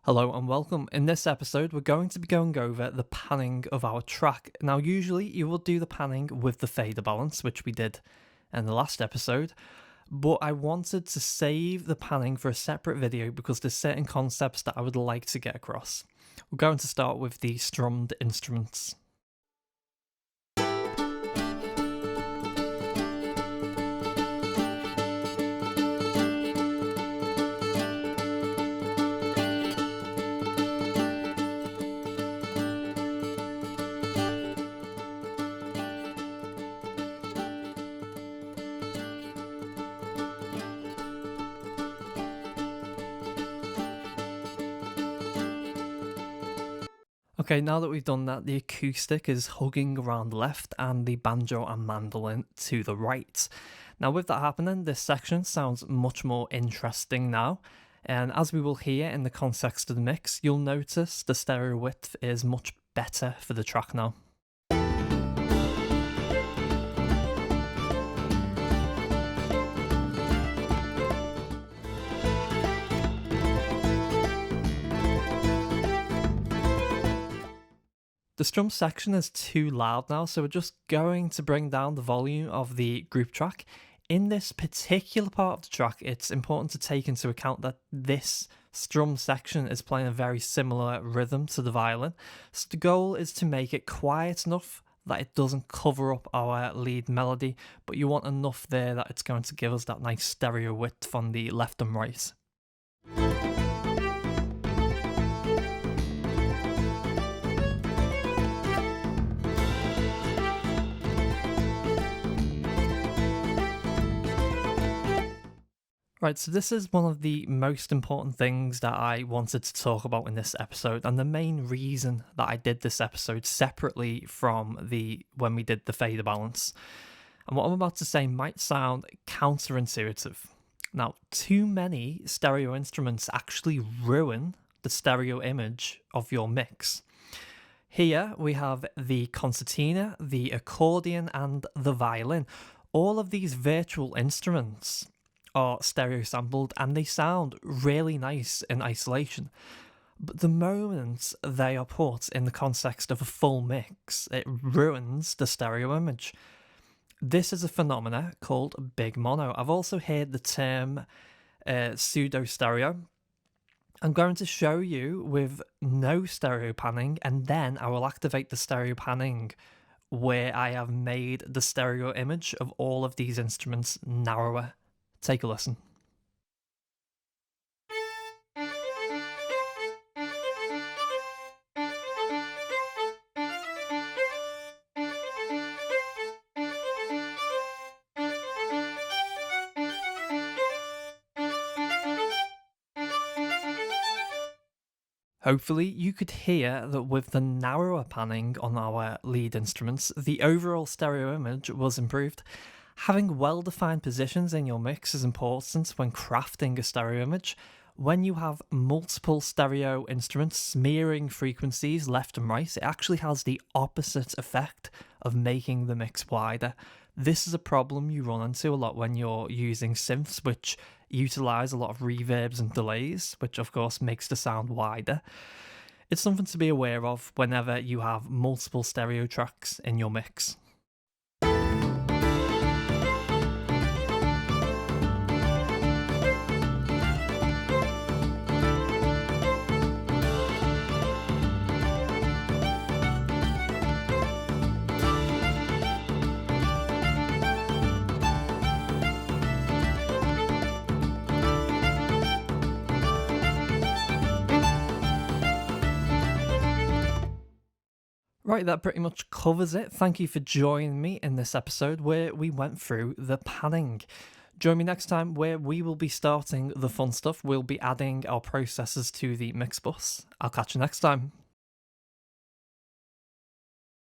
Hello and welcome. In this episode, we're going to be going over the panning of our track. Now, usually you will do the panning with the fader balance, which we did in the last episode, but I wanted to save the panning for a separate video because there's certain concepts that I would like to get across. We're going to start with the strummed instruments. Okay, now that we've done that, the acoustic is hugging around left and the banjo and mandolin to the right. Now with that happening, this section sounds much more interesting now. And as we will hear in the context of the mix, you'll notice the stereo width is much better for the track now. The strum section is too loud now, so we're just going to bring down the volume of the group track. In this particular part of the track, it's important to take into account that this strum section is playing a very similar rhythm to the violin. So the goal is to make it quiet enough that it doesn't cover up our lead melody, but you want enough there that it's going to give us that nice stereo width on the left and right. Right, so this is one of the most important things that I wanted to talk about in this episode, and the main reason that I did this episode separately from when we did the fader balance. And what I'm about to say might sound counterintuitive. Now, too many stereo instruments actually ruin the stereo image of your mix. Here we have the concertina, the accordion, and the violin. All of these virtual instruments are stereo sampled and they sound really nice in isolation. But the moment they are put in the context of a full mix, it ruins the stereo image. This is a phenomena called big mono. I've also heard the term pseudo stereo. I'm going to show you with no stereo panning, and then I will activate the stereo panning where I have made the stereo image of all of these instruments narrower. Take a listen. Hopefully you could hear that with the narrower panning on our lead instruments, the overall stereo image was improved. Having well-defined positions in your mix is important when crafting a stereo image. When you have multiple stereo instruments smearing frequencies left and right, it actually has the opposite effect of making the mix wider. This is a problem you run into a lot when you're using synths, which utilize a lot of reverbs and delays, which of course makes the sound wider. It's something to be aware of whenever you have multiple stereo tracks in your mix. Right, that pretty much covers it. Thank you for joining me in this episode where we went through the panning. Join me next time where we will be starting the fun stuff. We'll be adding our processors to the mix bus. I'll catch you next time.